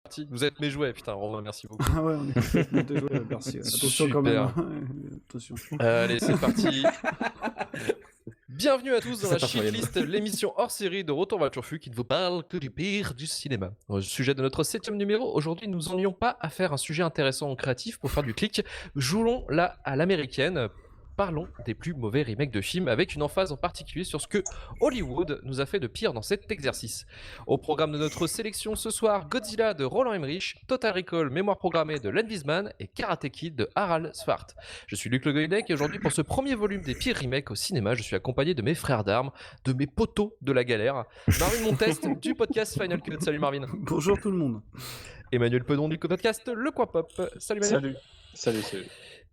parti. Vous êtes mes jouets, putain, Romain, merci beaucoup. Ah ouais, on est complètement tes jouets, merci. Attention quand même. Attention. Allez, c'est parti. Bienvenue à tous dans la Shitlist, l'émission hors série de Retour vers le Turfu qui ne vous parle que du pire du cinéma. Au sujet de notre 7e numéro, aujourd'hui nous n'ennuions pas à faire un sujet intéressant ou créatif pour faire du clic. Jouons là à l'américaine. Parlons des plus mauvais remakes de films avec une emphase en particulier sur ce que Hollywood nous a fait de pire dans cet exercice. Au programme de notre sélection ce soir, Godzilla de Roland Emmerich, Total Recall, Mémoire programmée de Len Wiseman et Karate Kid de Harald Svart. Je suis Luc Le Goynek et aujourd'hui pour ce premier volume des pires remakes au cinéma, je suis accompagné de mes frères d'armes, de mes poteaux de la galère, Marvin Montest du podcast Final Cut. Salut Marvin. Bonjour tout le monde. Emmanuel Pedon du podcast Le Coin Pop. Salut Emmanuel. Salut.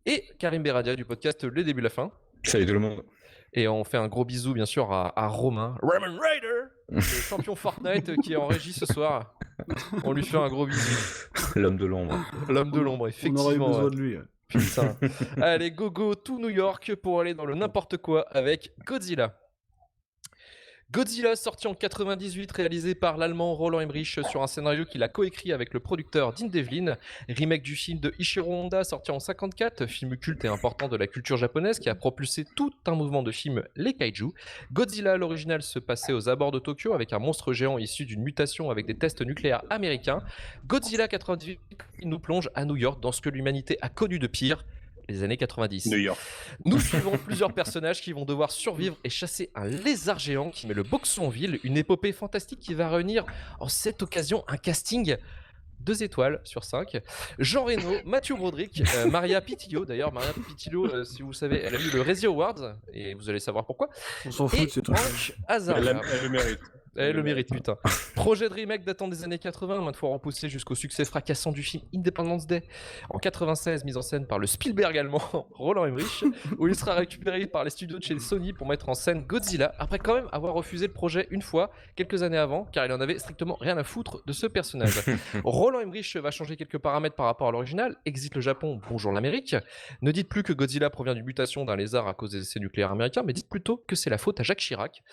Et Karim Beradia du podcast Les Débuts la Fin. Salut tout le monde. Et on fait un gros bisou bien sûr à Romain Raider, le champion Fortnite qui est en régie ce soir. On lui fait un gros bisou. L'homme de l'ombre. L'homme de l'ombre, effectivement. On aurait eu besoin de lui. Putain. Allez, go, tout New York pour aller dans le n'importe quoi avec Godzilla. Godzilla, sorti en 98, réalisé par l'allemand Roland Emmerich sur un scénario qu'il a coécrit avec le producteur Dean Devlin, remake du film de Ishiro Honda sorti en 54, film culte et important de la culture japonaise qui a propulsé tout un mouvement de films, les kaiju. Godzilla à l'original se passait aux abords de Tokyo avec un monstre géant issu d'une mutation avec des tests nucléaires américains. Godzilla 98 nous plonge à New York dans ce que l'humanité a connu de pire, les années 90. New York. Nous suivons plusieurs personnages qui vont devoir survivre et chasser un lézard géant qui met le boxon en ville, une épopée fantastique qui va réunir en cette occasion un casting 2 étoiles sur 5. Jean Reno, Mathieu Broderick, Maria Pitillo. D'ailleurs, Maria Pitillo, si vous le savez, elle a eu le Razzie Awards et vous allez savoir pourquoi. On s'en fout de ces trucs. Hank Azaria. Elle le mérite. Elle le mérite, putain. Projet de remake datant des années 80, maintes fois repoussé jusqu'au succès fracassant du film Independence Day. En 96, mise en scène par le Spielberg allemand Roland Emmerich, où il sera récupéré par les studios de chez Sony pour mettre en scène Godzilla, après quand même avoir refusé le projet une fois, quelques années avant, car il en avait strictement rien à foutre de ce personnage. Roland Emmerich va changer quelques paramètres par rapport à l'original, exit le Japon, bonjour l'Amérique. Ne dites plus que Godzilla provient d'une mutation d'un lézard à cause des essais nucléaires américains, mais dites plutôt que c'est la faute à Jacques Chirac,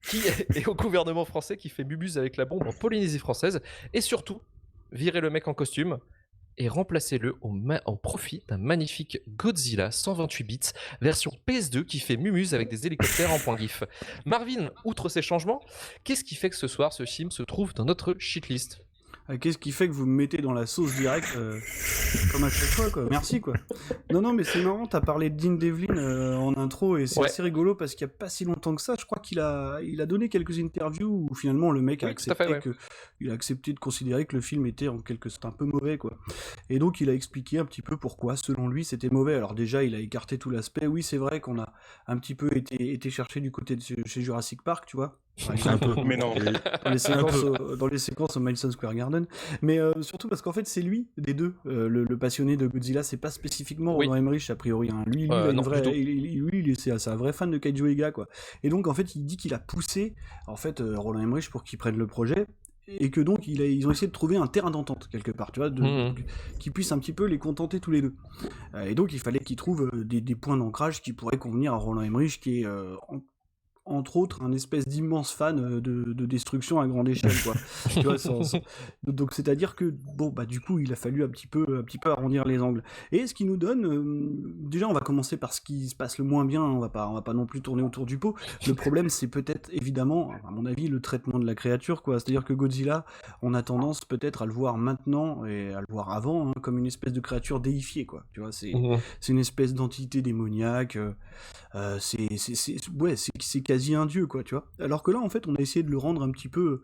qui est au gouvernement français qui fait bubuse avec la bombe en Polynésie française, et surtout, virez le mec en costume et remplacez-le au profit d'un magnifique Godzilla 128 bits version PS2 qui fait mumuse avec des hélicoptères en point GIF. Marvin, outre ces changements, qu'est-ce qui fait que ce soir ce film se trouve dans notre shitlist ? Qu'est-ce qui fait que vous me mettez dans la sauce directe comme à chaque fois, quoi. Merci, quoi. Non, mais c'est marrant, t'as parlé de Dean Devlin en intro, et c'est assez rigolo, parce qu'il y a pas si longtemps que ça, je crois qu'il a donné quelques interviews où finalement le mec a accepté il a accepté de considérer que le film était en quelque sorte un peu mauvais, quoi. Et donc il a expliqué un petit peu pourquoi, selon lui, c'était mauvais. Alors déjà, il a écarté tout l'aspect. Oui, c'est vrai qu'on a un petit peu été chercher du côté de chez Jurassic Park, tu vois. Un peu. Mais non. Dans les séquences au Madison Square Garden, mais surtout parce qu'en fait c'est lui des deux, le passionné de Godzilla, c'est pas spécifiquement Roland Emmerich a priori, hein. Lui c'est un vrai fan de Kaiju Ega, quoi. Et donc en fait il dit qu'il a poussé en fait Roland Emmerich pour qu'il prenne le projet, et que donc ils ont essayé de trouver un terrain d'entente quelque part, tu vois, qui puisse un petit peu les contenter tous les deux. Et donc il fallait qu'ils trouvent des points d'ancrage qui pourraient convenir à Roland Emmerich, qui est entre autres un espèce d'immense fan de destruction à grande échelle, quoi. Tu vois, donc c'est-à-dire que bon bah du coup il a fallu un petit peu arrondir les angles. Et ce qui nous donne déjà, on va commencer par ce qui se passe le moins bien, on va pas non plus tourner autour du pot. Le problème c'est peut-être évidemment à mon avis le traitement de la créature, quoi. C'est-à-dire que Godzilla, on a tendance peut-être à le voir maintenant et à le voir avant, hein, comme une espèce de créature déifiée, quoi. Tu vois, c'est une espèce d'entité démoniaque, c'est quasi un dieu, quoi, tu vois. Alors que là, en fait, on a essayé de le rendre un petit peu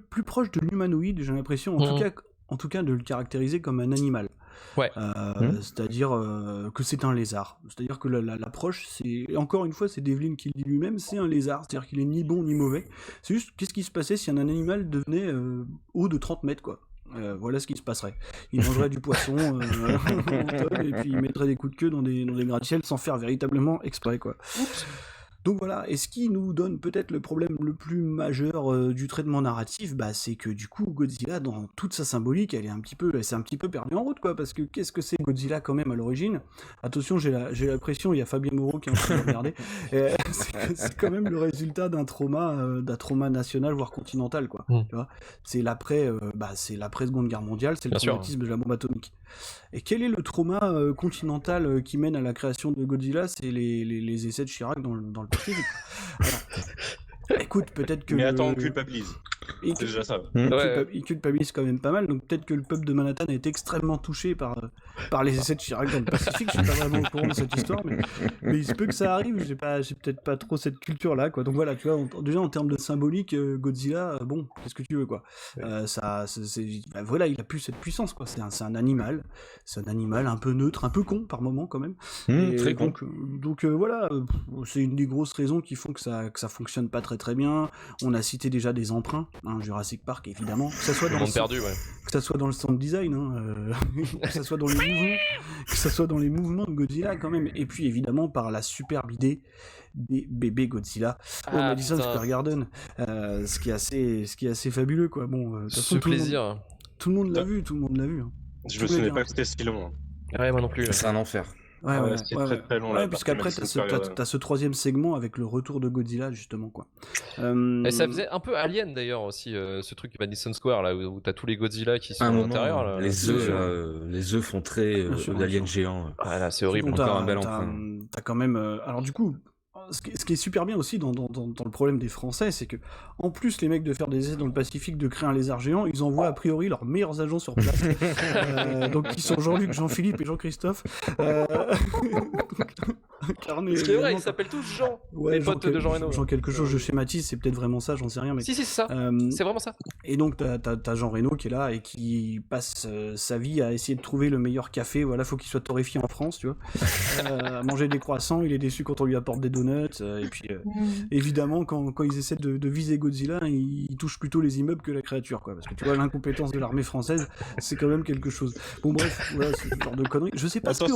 plus proche de l'humanoïde, j'ai l'impression, en tout cas de le caractériser comme un animal. Ouais. C'est-à-dire que c'est un lézard. C'est-à-dire que l'approche, c'est, encore une fois, c'est Devlin qui le dit lui-même, c'est un lézard. C'est-à-dire qu'il est ni bon ni mauvais. C'est juste, qu'est-ce qui se passait si un animal devenait haut de 30 mètres, quoi. Voilà ce qui se passerait. Il mangerait du poisson et puis il mettrait des coups de queue dans des gratte-ciel sans faire véritablement exprès, quoi. Oups. Donc voilà, et ce qui nous donne peut-être le problème le plus majeur du traitement narratif, c'est que du coup Godzilla, dans toute sa symbolique, elle s'est un petit peu perdue en route, quoi, parce que qu'est-ce que c'est Godzilla quand même à l'origine? Attention, j'ai l'impression, il y a Fabien Moreau qui est en train de regarder, c'est quand même le résultat d'un trauma national, voire continental, quoi. Tu vois, c'est l'après Seconde Guerre mondiale, c'est le traumatisme de la bombe atomique. Et quel est le trauma continental qui mène à la création de Godzilla? C'est les essais de Chirac dans le Pacifique. Alors, écoute, peut-être que... Mais attends, on culpabilise. C'est déjà ça. Il culpabilise quand même pas mal, donc peut-être que le peuple de Manhattan a été extrêmement touché par les essais de Chirac dans le Pacifique. Je suis pas vraiment au courant de cette histoire, mais il se peut que ça arrive. J'ai peut-être pas trop cette culture-là, quoi. Donc voilà, tu vois, déjà en termes de symbolique, Godzilla, bon, qu'est-ce que tu veux, quoi. Voilà, il a plus cette puissance, quoi. C'est un animal un peu neutre, un peu con par moment quand même. Très con. Donc voilà, c'est une des grosses raisons qui font que ça fonctionne pas très bien. On a cité déjà des emprunts. Jurassic Park, évidemment, que ça soit dans le sound design, que ça soit dans les mouvements, que ça soit dans les mouvements de Godzilla quand même, et puis évidemment par la superbe idée des bébés Godzilla au Madison Square Garden, ce qui est assez fabuleux, quoi. Bon, ce plaisir. Tout le monde l'a vu, hein. Je me souvenais pas que c'était si long. Ouais, moi non plus. C'est un enfer. Ouais, c'est très long. Ouais, puisqu'après t'as ce troisième segment avec le retour de Godzilla, justement, quoi. Et ça faisait un peu Alien d'ailleurs aussi, ce truc Madison Square là où t'as tous les Godzilla qui sont à l'intérieur. Là. Les œufs font très d'aliens géants. Ah là, c'est horrible. Encore un bel emprunt. T'as quand même. Alors du coup. Ce qui est super bien aussi dans le problème des Français, c'est que en plus les mecs de faire des essais dans le Pacifique, de créer un lézard géant, ils envoient a priori leurs meilleurs agents sur place, donc qui sont Jean-Luc, Jean-Philippe et Jean-Christophe. C'est vrai, ils s'appellent tous Jean. Ouais, les potes de Jean Reno. Jean quelque chose, je schématise, c'est peut-être vraiment ça, j'en sais rien. Mais... Si, c'est ça. C'est vraiment ça. Et donc t'as Jean Reno qui est là et qui passe sa vie à essayer de trouver le meilleur café. Voilà, faut qu'il soit torréfié en France, tu vois. À manger des croissants, il est déçu quand on lui apporte des donuts. Et puis évidemment quand ils essaient de viser Godzilla, ils touchent plutôt les immeubles que la créature, quoi, parce que tu vois l'incompétence de l'armée française, c'est quand même quelque chose. Bon bref, voilà, c'est ce genre de conneries. Je sais pas. Attends,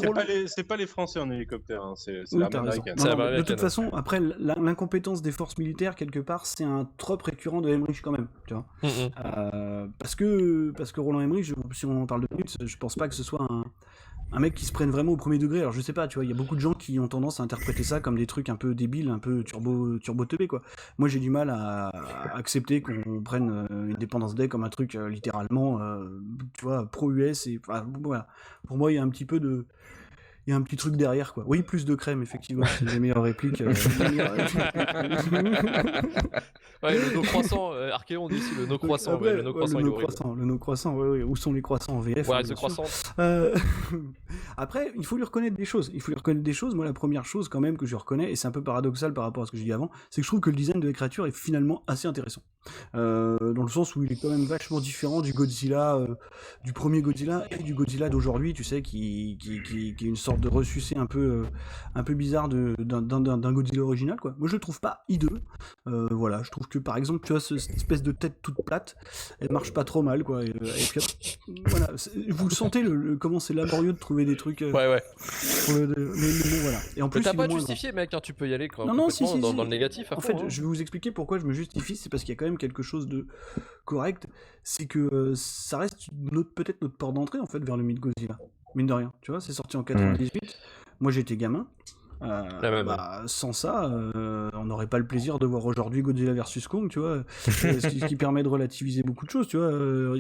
c'est pas les Français en hélicoptère, hein, c'est l'armée américaine. De toute façon, après l'incompétence des forces militaires quelque part, c'est un trope récurrent de Emmerich quand même, tu vois. Parce que Roland Emmerich, si on en parle de minutes, je pense pas que ce soit un mec qui se prenne vraiment au premier degré. Alors je sais pas, tu vois, il y a beaucoup de gens qui ont tendance à interpréter ça comme des trucs un peu débiles, un peu turbo teubé, quoi. Moi j'ai du mal à accepter qu'on prenne une Independence Day comme un truc littéralement, tu vois, pro-US, et enfin, voilà. Pour moi il y a un petit peu de... Il y a un petit truc derrière, quoi. Oui, plus de crème, effectivement, c'est une des meilleures répliques. Ouais, le no-croissant, Archéon dit aussi le no-croissant. Ouais, le no-croissant, le no-croissant, ouais. Où sont les croissants en VF? Ouais, ce croissant. Après, il faut lui reconnaître des choses. Moi, la première chose, quand même, que je reconnais, et c'est un peu paradoxal par rapport à ce que j'ai dit avant, c'est que je trouve que le design de la créature est finalement assez intéressant. Dans le sens où il est quand même vachement différent du Godzilla, du premier Godzilla et du Godzilla d'aujourd'hui, tu sais, qui est une sorte de ressucé un peu bizarre d'un Godzilla original, quoi. Moi je le trouve pas hideux, voilà, je trouve que par exemple tu vois cette espèce de tête toute plate, elle marche pas trop mal, quoi, et puis voilà, vous le sentez comment c'est laborieux de trouver des trucs ouais mais bon, voilà. Et en plus t'as pas justifié, mec, hein, tu peux y aller non, dans le négatif à en fond, fait, je vais vous expliquer pourquoi je me justifie. C'est parce qu'il y a quand même quelque chose de correct, c'est que ça reste peut-être notre port d'entrée en fait vers le mythe Godzilla. Mine de rien, tu vois, c'est sorti en 98. Moi, j'étais gamin. Sans ça, on n'aurait pas le plaisir de voir aujourd'hui Godzilla versus Kong, tu vois. Ce qui permet de relativiser beaucoup de choses, tu vois.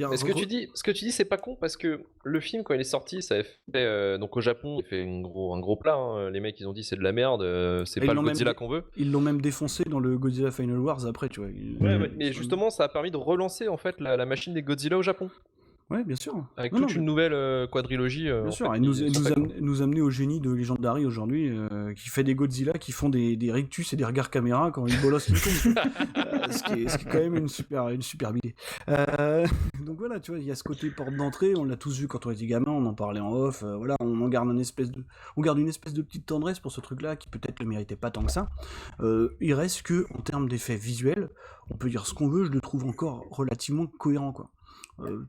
Mais ce que tu dis, c'est pas con, parce que le film, quand il est sorti, ça a fait donc au Japon, il a fait un gros plat. Hein. Les mecs, ils ont dit c'est de la merde, c'est pas le Godzilla qu'on veut. Ils l'ont même défoncé dans le Godzilla Final Wars après, tu vois. Mais justement, ça a permis de relancer en fait la machine des Godzilla au Japon. Ouais, bien sûr. Avec une nouvelle quadrilogie. Bien sûr, et nous amener au génie de Legendary aujourd'hui, qui fait des Godzilla, qui font des rictus et des regards caméra quand ils bolossent une tombe. Ce qui est quand même une superbe idée. Donc voilà, tu vois, il y a ce côté porte d'entrée, on l'a tous vu quand on était gamin, on en parlait en off, voilà, on garde une espèce de petite tendresse pour ce truc-là, qui peut-être le méritait pas tant que ça. Il reste que, en termes d'effets visuels, on peut dire ce qu'on veut, je le trouve encore relativement cohérent, quoi.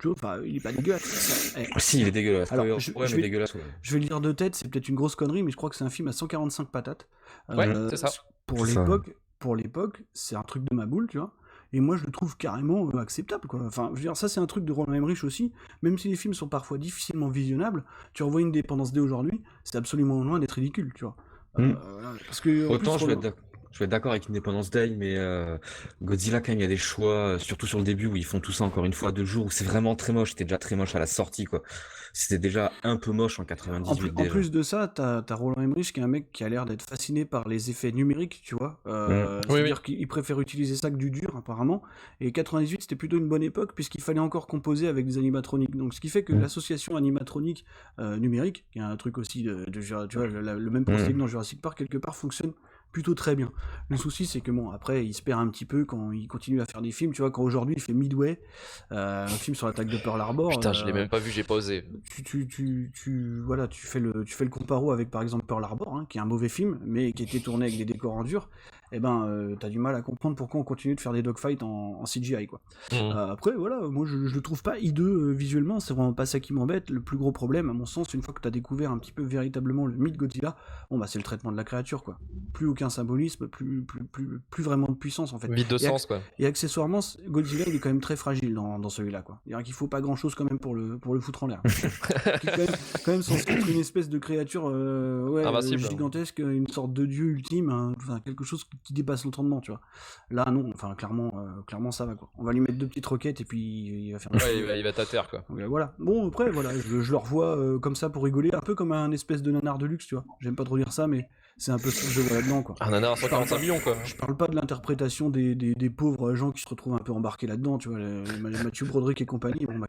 Tu vois, il est pas dégueulasse. Si, il est dégueulasse. Alors, je vais dégueulasse, je vais le dire de tête, c'est peut-être une grosse connerie, mais je crois que c'est un film à 145 patates. Ouais, c'est ça. Pour l'époque, c'est un truc de ma boule, tu vois. Et moi, je le trouve carrément acceptable, quoi. Enfin, je veux dire, ça, c'est un truc de Roland Emmerich aussi. Même si les films sont parfois difficilement visionnables, tu revois une Independence Day aujourd'hui, c'est absolument loin d'être ridicule, tu vois. Parce que autant je vais être d'accord avec Independence Day, mais Godzilla, quand même, il y a des choix, surtout sur le début où ils font tout ça encore une fois 2 jours, où c'est vraiment très moche. C'était déjà très moche à la sortie, quoi. C'était déjà un peu moche en 98 en plus de ça, t'as Roland Emmerich qui est un mec qui a l'air d'être fasciné par les effets numériques, tu vois. C'est-à-dire qu'il préfère utiliser ça que du dur, apparemment. Et 98, c'était plutôt une bonne époque, puisqu'il fallait encore composer avec des animatroniques. Donc, ce qui fait que l'association animatronique numérique, qui est un truc aussi tu vois, le même procédé que dans Jurassic Park, quelque part, fonctionne plutôt très bien. Le souci, c'est que bon, après, il se perd un petit peu quand il continue à faire des films. Tu vois, quand aujourd'hui, il fait Midway, un film sur l'attaque de Pearl Harbor. Putain, je l'ai même pas vu, j'ai pas osé. Voilà, tu fais le comparo avec, par exemple, Pearl Harbor, hein, qui est un mauvais film, mais qui était tourné avec des décors en dur. Eh ben, t'as du mal à comprendre pourquoi on continue de faire des dogfights en CGI, quoi. Après, voilà, moi, je le trouve pas hideux visuellement, c'est vraiment pas ça qui m'embête. Le plus gros problème, à mon sens, une fois que t'as découvert un petit peu véritablement le mythe Godzilla, bon, bah, c'est le traitement de la créature, quoi. Plus aucun symbolisme, plus vraiment de puissance, en fait. Vide de sens, quoi. Et accessoirement, Godzilla, il est quand même très fragile dans celui-là, quoi. C'est-à-dire qu'il faut pas grand-chose quand même pour le foutre en l'air. Qui est quand même censé être une espèce de créature gigantesque, une sorte de dieu ultime, enfin, quelque chose qui dépasse l'entendement, tu vois. Là, non, enfin, clairement, ça va, quoi. On va lui mettre 2 petites roquettes et puis il va faire... Ouais, il va à terre, quoi. Voilà. Bon, après, voilà, je le revois comme ça pour rigoler, un peu comme un espèce de nanar de luxe, tu vois. J'aime pas trop dire ça, mais c'est un peu ce que je vois là-dedans, quoi. Un nanar à 145 millions, quoi. Je parle pas de l'interprétation des pauvres gens qui se retrouvent un peu embarqués là-dedans, tu vois, Mathieu Broderick et compagnie. Bon, bah,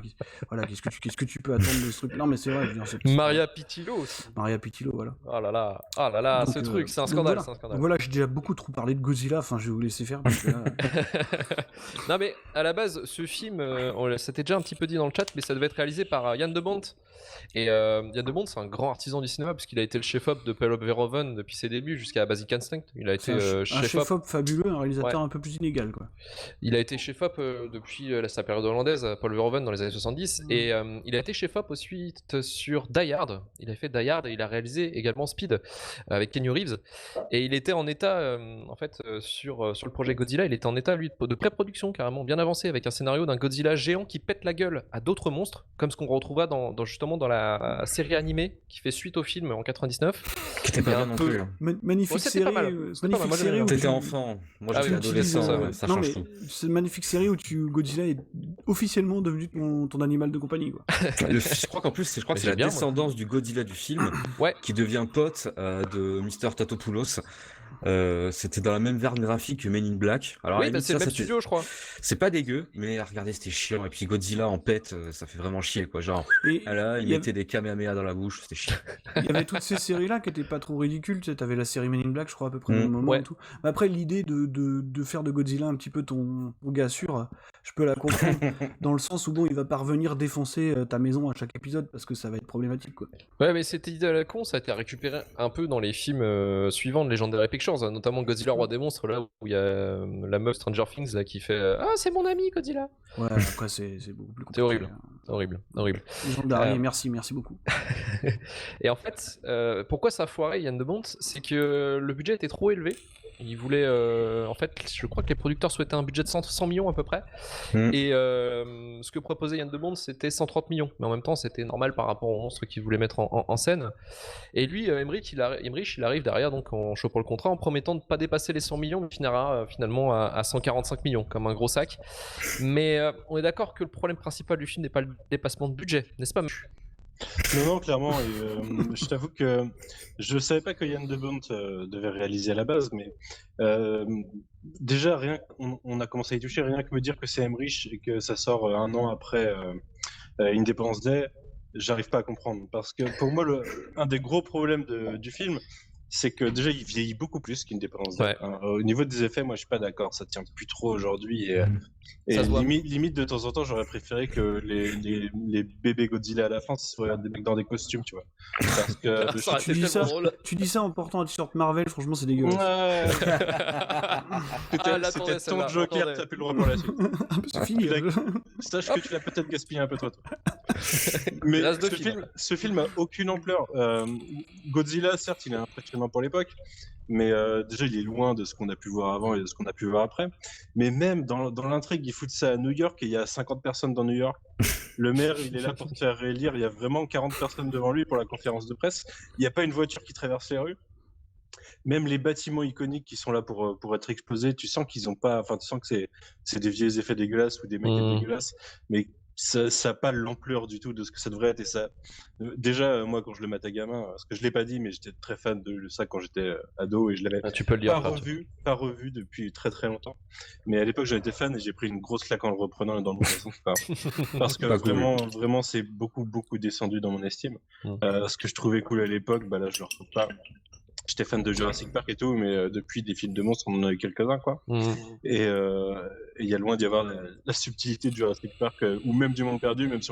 voilà, qu'est-ce que tu peux attendre de ce truc? Non, mais c'est vrai, je veux dire, Maria Pitillo aussi. Maria Pitillo, voilà. Oh là là, ce truc, c'est un scandale, c'est un scandale. Voilà, j'ai déjà beaucoup trop parlé de Godzilla, enfin, je vais vous laisser faire. Parce que là... Non, mais à la base, ce film, c'était déjà un petit peu dit dans le chat, mais ça devait être réalisé par Jan de Bont. Et Jan de Bont, c'est un grand artisan du cinéma, puisqu'il a été le chef-op de Paul Verhoeven depuis ses débuts jusqu'à Basic Instinct. Il a été un chef-op fabuleux, un réalisateur un peu plus inégal, quoi. Il a été chef-op depuis sa période hollandaise, Paul Verhoeven, dans les années 70, et il a été chef-op ensuite sur Die Hard. Il a fait Die Hard et il a réalisé également Speed avec Keanu Reeves. Et il était en état, en fait, sur le projet Godzilla, il était en état, lui, de pré-production carrément bien avancé, avec un scénario d'un Godzilla géant qui pète la gueule à d'autres monstres, comme ce qu'on retrouva justement dans la série animée qui fait suite au film en 99. Qui était pas bien non plus. Magnifique série. Magnifique série où t'étais enfant. Moi j'étais adolescent, ça change tout. C'est une magnifique série où Godzilla est officiellement devenu ton animal de compagnie, quoi. Je crois qu'en plus, c'est la descendance du Godzilla du film qui devient pote de Mr. Tatopoulos. C'était dans la même veine graphique que Men in Black. Alors, oui, c'est le même studio, je crois. C'est pas dégueu, mais regardez, c'était chiant. Et puis Godzilla en pète, ça fait vraiment chier, quoi. Genre, là, il mettait des Kamehameha dans la bouche, c'était chiant. Il y avait toutes ces séries-là qui étaient pas trop ridicules. Tu sais, t'avais la série Men in Black, je crois, à peu près au même moment et tout. Mais après, l'idée de faire de Godzilla un petit peu ton gars sûr, je peux la comprendre. Dans le sens où, bon, il va pas revenir défoncer ta maison à chaque épisode parce que ça va être problématique, quoi. Ouais, mais cette idée à la con, ça a été récupéré un peu dans les films suivants de Legendary Pictures, notamment Godzilla Roi des monstres, là où il y a la meuf Stranger Things là, qui fait ah, c'est mon ami Godzilla. Ouais, après c'est beaucoup plus compliqué. C'est horrible, horrible. Legendary, merci beaucoup. Et en fait, pourquoi ça a foiré Jan de Bont, c'est que le budget était trop élevé. Il voulait, en fait, je crois que les producteurs souhaitaient un budget de 100 millions à peu près. Et ce que proposait Jan de Bont, c'était 130 millions. Mais en même temps, c'était normal par rapport aux monstres qu'il voulait mettre en scène. Et lui, Emmerich, il arrive derrière, donc en chopant le contrat, en promettant de ne pas dépasser les 100 millions, mais finira finalement à 145 millions, comme un gros sac. Mais on est d'accord que le problème principal du film n'est pas le dépassement de budget, n'est-ce pas? Non, clairement. Et, je t'avoue que je savais pas que Jan de Bont devait réaliser à la base, mais déjà, on a commencé à y toucher, rien que me dire que c'est Emmerich et que ça sort un an après Independence Day, j'arrive pas à comprendre. Parce que pour moi, un des gros problèmes du film, c'est que déjà il vieillit beaucoup plus qu'Independence Day. Au niveau des effets, moi je suis pas d'accord, ça tient plus trop aujourd'hui et limite de temps en temps j'aurais préféré que les bébés Godzilla à la fin ce soient des mecs dans des costumes, tu vois. Parce que tu dis ça en portant un t-shirt Marvel, franchement c'est dégueulasse. C'était ton Joker, t'as plus le droit pour la suite. C'est fini. Sache que tu l'as peut-être gaspillé un peu toi. Mais ce film a aucune ampleur. Godzilla, certes, il est impressionnant pour l'époque, mais déjà, il est loin de ce qu'on a pu voir avant et de ce qu'on a pu voir après. Mais même dans l'intrigue, ils foutent ça à New York et il y a 50 personnes dans New York. Le maire, il est là pour te faire réélire. Il y a vraiment 40 personnes devant lui pour la conférence de presse. Il n'y a pas une voiture qui traverse les rues. Même les bâtiments iconiques qui sont là pour être exposés, tu sens qu'ils ont pas, enfin, tu sens que c'est des vieux effets dégueulasses ou des mecs dégueulasses, mais ça n'a pas l'ampleur du tout de ce que ça devrait être. Et ça, déjà, moi, quand je le matais gamin, parce que je l'ai pas dit, mais j'étais très fan de ça quand j'étais ado et je l'avais pas revu depuis très très longtemps. Mais à l'époque, j'en étais fan et j'ai pris une grosse claque en le reprenant dans le bon sens. Parce que vraiment, c'est beaucoup descendu dans mon estime. Ce que je trouvais cool à l'époque, bah là, je le retrouve pas. J'étais fan de Jurassic Park et tout, mais depuis des films de monstres, on en a eu quelques-uns, quoi. Et il y a loin d'y avoir la subtilité de Jurassic Park ou même du Monde Perdu, même si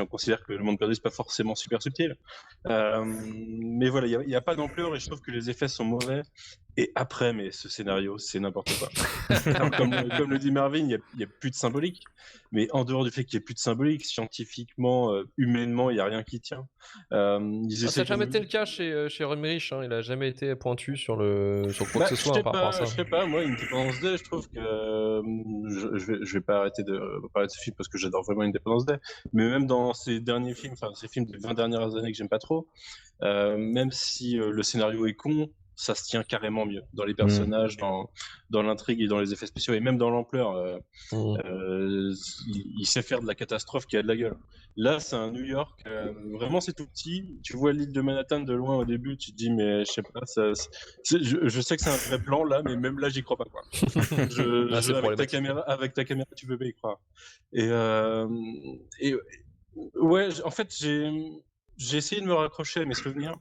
on considère que le Monde Perdu c'est pas forcément super subtil. Mais voilà, il y a pas d'ampleur et je trouve que les effets sont mauvais. Et après, mais ce scénario, c'est n'importe quoi. comme le dit Marvin, il y a plus de symbolique. Mais en dehors du fait qu'il n'y ait plus de symbolique, scientifiquement, humainement, il n'y a rien qui tient. Ça n'a jamais été le cas chez Emmerich, hein. Il n'a jamais été pointu sur quoi que ce soit par rapport à ça. Je sais pas, moi, Independence Day, je trouve que je vais pas arrêter de parler de ce film parce que j'adore vraiment Independence Day. Mais même dans ces derniers films, enfin ces films des 20 dernières années que j'aime pas trop, même si le scénario est con, ça se tient carrément mieux dans les personnages, dans l'intrigue et dans les effets spéciaux et même dans l'ampleur. Il sait faire de la catastrophe qui a de la gueule. Là, c'est un New York, vraiment c'est tout petit. Tu vois l'île de Manhattan de loin au début, tu te dis mais je sais pas, je sais que c'est un vrai plan là, mais même là j'y crois pas quoi. Avec ta caméra, tu peux pas y croire. Et ouais, en fait j'ai essayé de me raccrocher à mes souvenirs.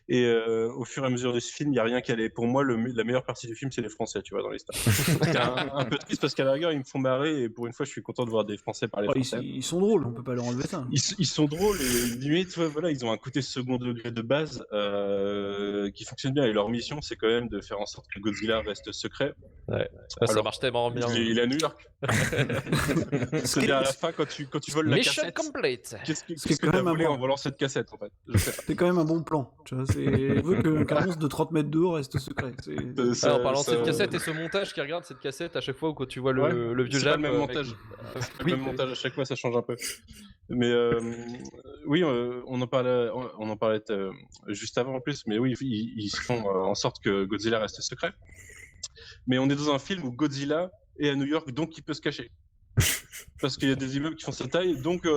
Et au fur et à mesure de ce film, il n'y a rien qui allait. Pour moi, la meilleure partie du film, c'est les Français, tu vois, dans l'histoire. C'est un peu triste parce qu'à la rigueur, ils me font marrer et pour une fois, je suis content de voir des Français parler français. Ils sont drôles, on peut pas leur enlever ça. Ils sont drôles et limite, voilà, ils ont un côté second degré de base qui fonctionne bien. Et leur mission, c'est quand même de faire en sorte que Godzilla reste secret. Ouais. Alors, ça marche tellement bien. Il est à New York. C'est-à-dire à la fin, quand tu voles la Mission cassette. complete. Qu'est-ce que t'as volé en volant cette cassette, en fait? C'est quand même un bon plan. Tu vois, il veut qu'un monstre de 30 mètres de haut reste secret. En parlant de cette cassette et ce montage qui regarde cette cassette à chaque fois où tu vois le vieux Jap. C'est pas le même montage. C'est le même montage à chaque fois, ça change un peu. Mais oui, on en parlait juste avant en plus, mais oui, ils font en sorte que Godzilla reste secret. Mais on est dans un film où Godzilla est à New York, donc il peut se cacher. Parce qu'il y a des immeubles qui font sa taille, donc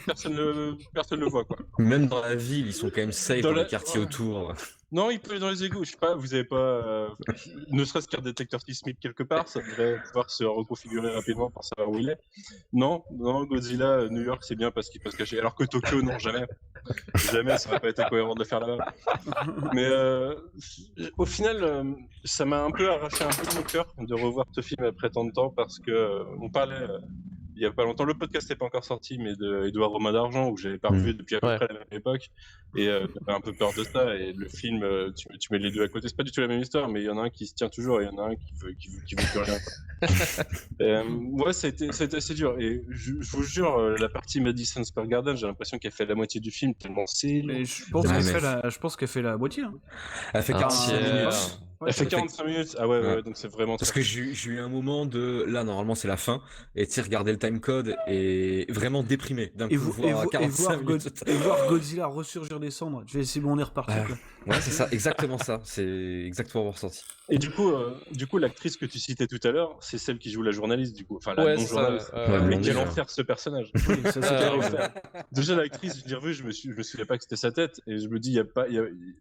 personne le voit, quoi. Même dans la ville, ils sont quand même safe dans les quartiers autour. Non, il peut aller dans les égouts. Je sais pas, vous avez pas, ne serait-ce qu'un détecteur sismique quelque part, ça devrait pouvoir se reconfigurer rapidement pour savoir où il est. Non, Godzilla, New York, c'est bien parce qu'il peut se cacher. Alors que Tokyo, non, jamais. Jamais, ça n'aurait pas été cohérent de le faire là-bas. Mais au final, ça m'a un peu arraché un peu de mon cœur de revoir ce film après tant de temps parce que on parlait. Il y a pas longtemps, le podcast n'est pas encore sorti, mais de Édouard Romain d'Argent, où j'avais pas revu depuis à peu près la même époque, et j'avais un peu peur de ça, et le film, tu mets les deux à côté, c'est pas du tout la même histoire, mais il y en a un qui se tient toujours, et il y en a un qui veut plus rien, quoi. Ouais, c'était assez dur, et je vous jure, la partie Madison Square Garden, j'ai l'impression qu'elle fait la moitié du film, tellement c'est long. Mais je pense qu'elle fait la moitié. Hein. Elle fait 45 minutes. Elle fait 45 minutes. Ah ouais, donc c'est vraiment. Parce que j'ai eu un moment de. Là, normalement, c'est la fin. Et tu sais, regarder le timecode et vraiment déprimé d'un coup. Voir 45 minutes. Et voir Godzilla ressurgir des cendres. C'est bon, on est reparti. Ouais, c'est ça, exactement ça. C'est exactement mon ressenti. Et du coup, l'actrice que tu citais tout à l'heure, c'est celle qui joue la journaliste, du coup. Enfin, la non-journaliste. Mais quel enfer ce personnage. Déjà, l'actrice, je l'ai revue, je me souviens pas que c'était sa tête. Et je me dis,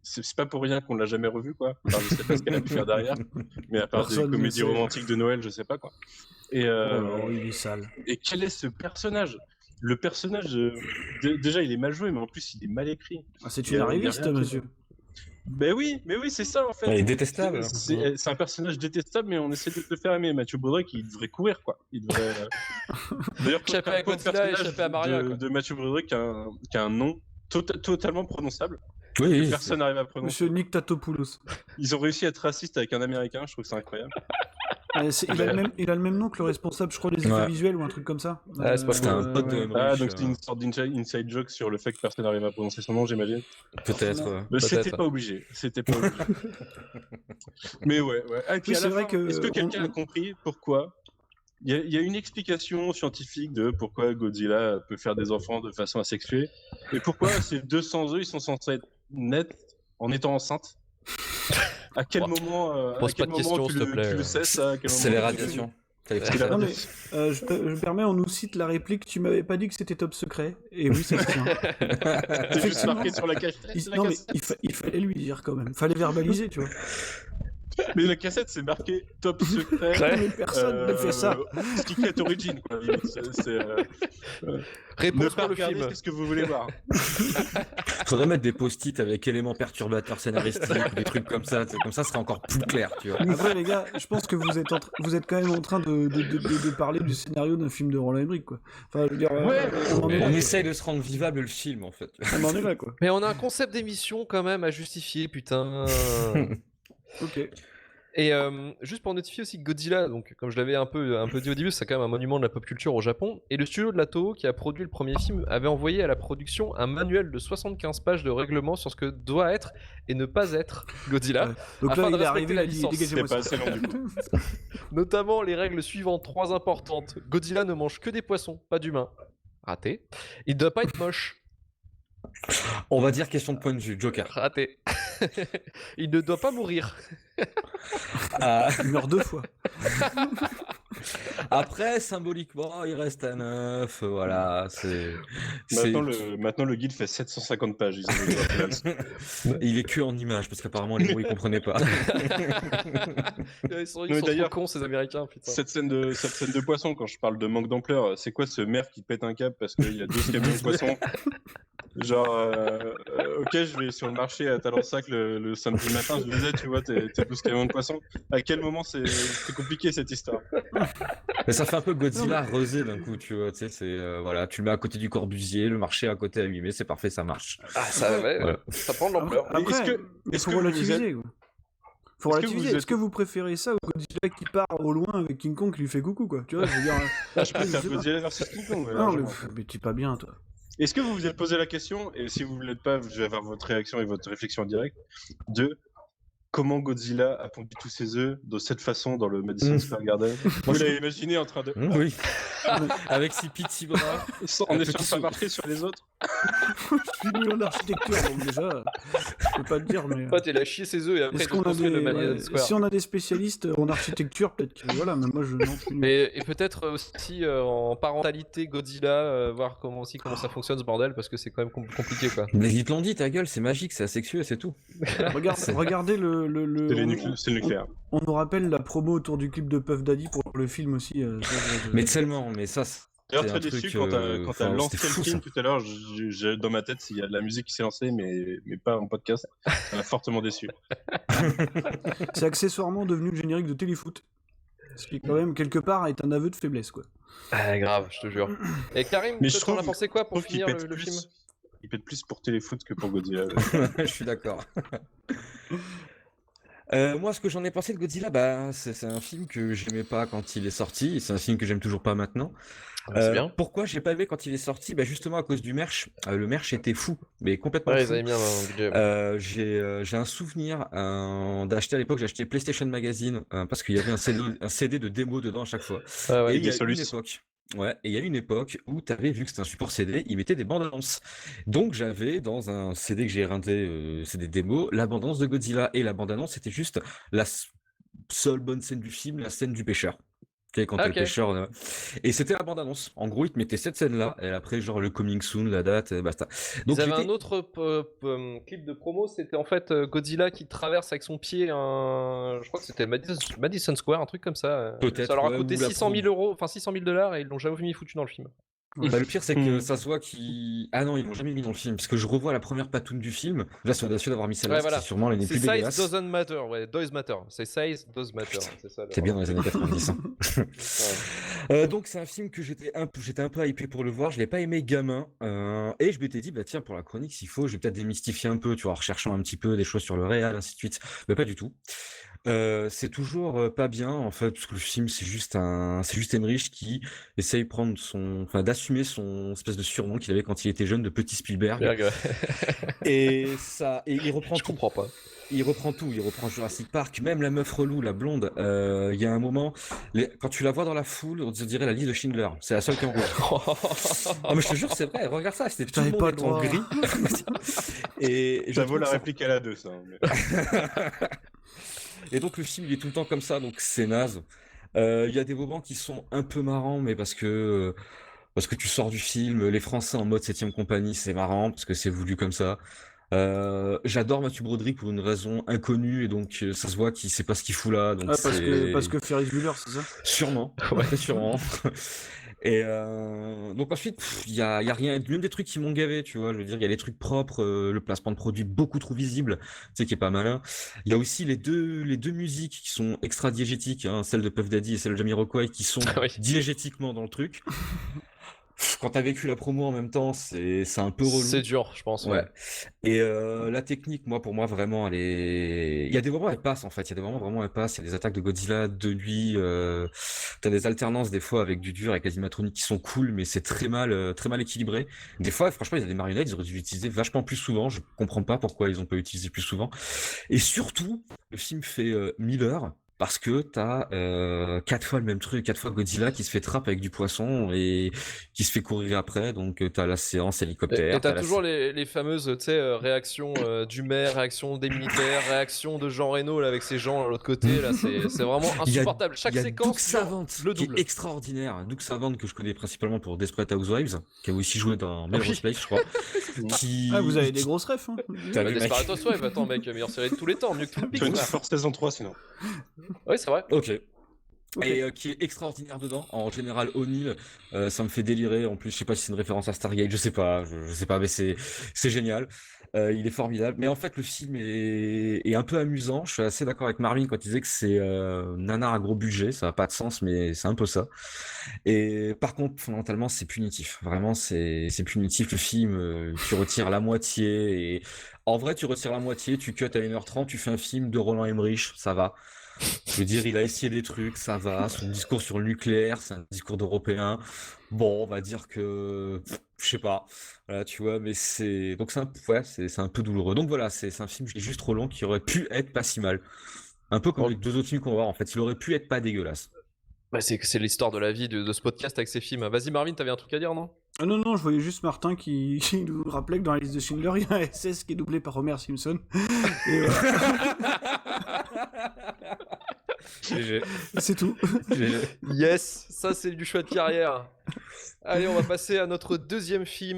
c'est pas pour rien qu'on l'a jamais revue, quoi. Enfin, je sais pas ce qu'elle a pu faire derrière. Mais à part des comédies romantiques de Noël, je sais pas, quoi. Et il est sale. Et quel est ce personnage? Le personnage, déjà, il est mal joué, mais en plus, il est mal écrit. C'est une arriviste, monsieur. Mais oui, c'est ça en fait. Il est détestable. C'est un personnage détestable, mais on essaie de le faire aimer. Mathieu Broderick, il devrait courir, quoi. Il devrait. D'ailleurs, échapper à Godzilla, échapper à Maria. De Mathieu Broderick qui a un nom totalement prononçable. Oui, personne n'arrive à prononcer. Monsieur Nick Tatopoulos. Ils ont réussi à être racistes avec un Américain, je trouve que c'est incroyable. Il a le même nom que le responsable, je crois, des effets visuels ou un truc comme ça. C'était un pote de Emmerich. Donc c'est une sorte d'inside joke sur le fait que personne n'arrive à prononcer son nom, j'imagine. Peut-être. Mais c'était pas obligé. Mais ouais. Et puis c'est vrai que est-ce que quelqu'un a compris pourquoi il y a une explication scientifique de pourquoi Godzilla peut faire des enfants de façon asexuée et pourquoi ces 200 œufs ils sont censés être nets en étant enceintes. À quel moment, tu le sais ça? C'est les radiations. Non, mais, je me permets, on nous cite la réplique. Tu m'avais pas dit que c'était top secret. Et oui, ça se tient. C'est juste marqué sur la cassette. Il fallait lui dire quand même. Fallait verbaliser, tu vois. Mais la cassette, c'est marqué top secret. Mais personne ne fait ça. Secret Origin, quoi. Réponse pour le film. Qu'est-ce que vous voulez voir? Faudrait mettre des post-it avec éléments perturbateurs scénaristiques, des trucs comme ça. Comme ça, ce serait encore plus clair, tu vois. Après, les gars, je pense que vous êtes quand même en train de parler du scénario d'un film de Roland Emmerich, quoi. Enfin, je veux dire, on essaye de se rendre vivable le film, en fait. On en est là, quoi. Mais on a un concept d'émission quand même à justifier, putain. Ok. Et juste pour notifier aussi que Godzilla, donc comme je l'avais un peu dit au début, c'est quand même un monument de la pop culture au Japon. Et le studio de la Toho qui a produit le premier film avait envoyé à la production un manuel de 75 pages de règlement sur ce que doit être et ne pas être Godzilla. Ouais. Donc afin là, de il est respecter arrivé, la il dit, licence. dégagez-moi C'est pas ça. assez long du coup. Notamment les règles suivantes, 3 importantes. Godzilla ne mange que des poissons, pas d'humains. Raté. Il ne doit pas être moche. On va dire question de point de vue, Joker. Raté. Il ne doit pas mourir. Il meurt 2 fois. Après, symboliquement, il reste à 9. Voilà, Maintenant, le guide fait 750 pages. Il est que en images, parce qu'apparemment, les mots, ils comprenaient pas. Ils sont trop cons, ces Américains, putain. Cette scène de poisson, quand je parle de manque d'ampleur, c'est quoi ce maire qui pète un câble parce qu'il y a 12 camions de poissons? Genre, ok, je vais sur le marché à Talensac le samedi matin, je disais, tu vois, t'es 12 camions de poissons. À quel moment c'est compliqué cette histoire? Mais ça fait un peu Godzilla rosé d'un coup, tu vois, tu sais, voilà, tu le mets à côté du Corbusier, le marché à côté à 8 mai, c'est parfait, ça marche. Ah, ça, ouais, voilà. Ça prend de l'ampleur. Après, il faut relativiser, quoi. Faut relativiser. Est-ce que vous préférez ça ou Godzilla qui part au loin avec King Kong qui lui fait coucou, quoi? Tu vois, je veux dire. Je préfère Godzilla versus King Kong. Non, mais tu es pas bien, toi. Est-ce que vous vous êtes posé la question, et si vous ne l'êtes pas, je vais avoir votre réaction et votre réflexion en direct, de comment Godzilla a pondu tous ses œufs de cette façon dans le Madison Square Garden? Vous l'avez imaginé en train de... Oui. Avec ses petits bras. En échange pas marqué sur les autres. Je suis nul en architecture, donc déjà, je peux pas te dire, mais... Toi, il a chié ses œufs et après, il construit le Madison Square. Si on a des spécialistes en architecture, peut-être que... Voilà, mais moi, je... Et peut-être aussi en parentalité Godzilla, voir comment ça fonctionne ce bordel, parce que c'est quand même compliqué, quoi. Mais ils te l'ont dit, ta gueule, c'est magique, c'est asexueux, c'est tout. Regardez C'est le nucléaire. On nous rappelle la promo autour du clip de Puff Daddy pour le film aussi. Mais tellement, mais ça... D'ailleurs, très déçu quand t'as lancé le film tout à l'heure, dans ma tête, il y a de la musique qui s'est lancée, mais pas en podcast. Ça m'a fortement déçu. C'est accessoirement devenu le générique de Téléfoot. Ce qui, quand même, quelque part, est un aveu de faiblesse, quoi. Ah, grave, je te jure. Et Karim, t'en as pensé quoi pour finir le film? Il pète plus pour Téléfoot que pour Godzilla. Je suis d'accord. Moi, ce que j'en ai pensé de Godzilla, c'est un film que j'aimais pas quand il est sorti, et c'est un film que j'aime toujours pas maintenant. Bien. Pourquoi j'ai pas aimé quand il est sorti? Justement à cause du merch. Le merch était fou, mais complètement fou. Ils avaient mis un budget. J'ai un souvenir d'acheter à l'époque, j'ai acheté PlayStation Magazine parce qu'il y avait un CD de démo dedans à chaque fois. Et il y a une époque. Ouais, et il y a une époque où tu avais vu que c'était un support CD, ils mettaient des bandes annonces. Donc j'avais dans un CD que j'ai renté, c'est des démos, la bande annonce de Godzilla, et la bande annonce c'était juste la seule bonne scène du film, la scène du pêcheur. Quand le pêcheur, et c'était la bande annonce. En gros, ils te mettaient cette scène-là, et après genre le coming soon, la date, basta. Donc il y avait un autre clip de promo, c'était en fait Godzilla qui traverse avec son pied je crois que c'était Madison Square, un truc comme ça. Peut-être. Ça leur a coûté 600 000 €, enfin $600 000, et ils l'ont jamais foutu dans le film. Bah, le pire, c'est que ça se voit qu'ils. Ah non, ils l'ont jamais mis dans le film. Parce que je revois la première patoune du film. Là, c'est audacieux d'avoir mis celle-là. C'est sûrement l'année plus dégueulasse. Size doesn't matter. Ouais, does matter. C'est size does matter. C'est ça. C'est bien dans les années 90. Donc, c'est un film que j'étais un peu hypé pour le voir. Je l'ai pas aimé gamin. Et je m'étais dit, bah tiens, pour la chronique, s'il faut, je vais peut-être démystifier un peu, tu vois, en recherchant un petit peu des choses sur le réel, ainsi de suite. Mais pas du tout. C'est toujours pas bien en fait parce que le film c'est juste Emmerich qui essaye d'assumer son espèce de surnom qu'il avait quand il était jeune de petit Spielberg. et il reprend Je comprends pas. Il reprend tout, il reprend Jurassic Park, même la meuf relou, la blonde. Il y a un moment, quand tu la vois dans la foule, on dirait la liste de Schindler. C'est la seule qui est en rouge. Ah mais je te jure, c'est vrai. Regarde ça, c'était tout le monde est en gris. Et ça vaut la réplique à la 2, ça. Et donc le film il est tout le temps comme ça, donc c'est naze. Il y a des moments qui sont un peu marrants, mais parce que tu sors du film, les Français en mode 7ème compagnie, c'est marrant parce que c'est voulu comme ça. J'adore Matthew Broderick pour une raison inconnue et donc ça se voit qu'il sait pas ce qu'il fout là. Donc parce que Ferris Bueller, c'est ça? Sûrement, ouais, sûrement. Et donc ensuite, il y a rien, même des trucs qui m'ont gavé, tu vois. Je veux dire, il y a des trucs propres, le placement de produits beaucoup trop visible, tu sais, qui est pas malin. Il y a aussi les deux musiques qui sont extra diégétiques, hein, celle de Puff Daddy et celle de Jamiroquai, qui sont diégétiquement dans le truc. Quand t'as vécu la promo en même temps, c'est un peu relou. C'est dur, je pense. Ouais. Et la technique, pour moi, vraiment, il y a des moments elle passe en fait. Il y a des moments vraiment elle passe. Il y a des attaques de Godzilla de nuit. T'as des alternances des fois avec du dur, avec les animatroniques qui sont cool, mais c'est très mal équilibré. Des fois, franchement, il y a des marionnettes, ils auraient dû l'utiliser vachement plus souvent. Je comprends pas pourquoi ils ont pas utilisé plus souvent. Et surtout, le film fait 1000 heures. Parce que t'as 4 fois le même truc, 4 fois Godzilla qui se fait trappe avec du poisson et qui se fait courir après, donc t'as la séance hélicoptère. Et t'as toujours les fameuses, tu sais, réactions du maire, réactions des militaires, réactions de Jean Reno là, avec ses gens à l'autre côté, là, c'est vraiment insupportable. Chaque séquence, Doug Savant, le double. qui est extraordinaire. Doug Savant que je connais principalement pour Desperate Housewives, qui a aussi joué dans Melrose Place, je crois. Vous avez des grosses refs. Hein. Desperate Housewives, attends mec, meilleure série de tous les temps, mieux que Twin Peaks. 24 saison 3 sinon. Oui, c'est vrai. Ok. Et qui est extraordinaire dedans. En général, O'Neill, ça me fait délirer. En plus, je sais pas si c'est une référence à Stargate, je sais pas, mais c'est génial. Il est formidable. Mais en fait, le film est un peu amusant. Je suis assez d'accord avec Marvin quand il disait que c'est nanar à gros budget. Ça n'a pas de sens, mais c'est un peu ça. Et par contre, fondamentalement, c'est punitif. Vraiment, c'est punitif. Le film, tu retires la moitié. Et en vrai, tu retires la moitié, tu cut à 1h30, tu fais un film de Roland Emmerich, ça va. Je veux dire, il a essayé des trucs, ça va. Son discours sur le nucléaire, c'est un discours d'Européen. Bon, on va dire que, je sais pas. Voilà, tu vois, mais c'est un peu douloureux. Donc voilà, c'est un film qui est juste trop long, qui aurait pu être pas si mal. Un peu comme les 2 autres films qu'on va voir. En fait, il aurait pu être pas dégueulasse. Bah c'est l'histoire de la vie de ce podcast avec ces films. Vas-y Marvin, t'avais un truc à dire, non? Non, je voyais juste Martin qui nous rappelait que dans la liste de Schindler, il y a un SS qui est doublé par Homer Simpson. Et c'est tout. Yes, ça c'est du choix de carrière. Allez, on va passer à notre deuxième film.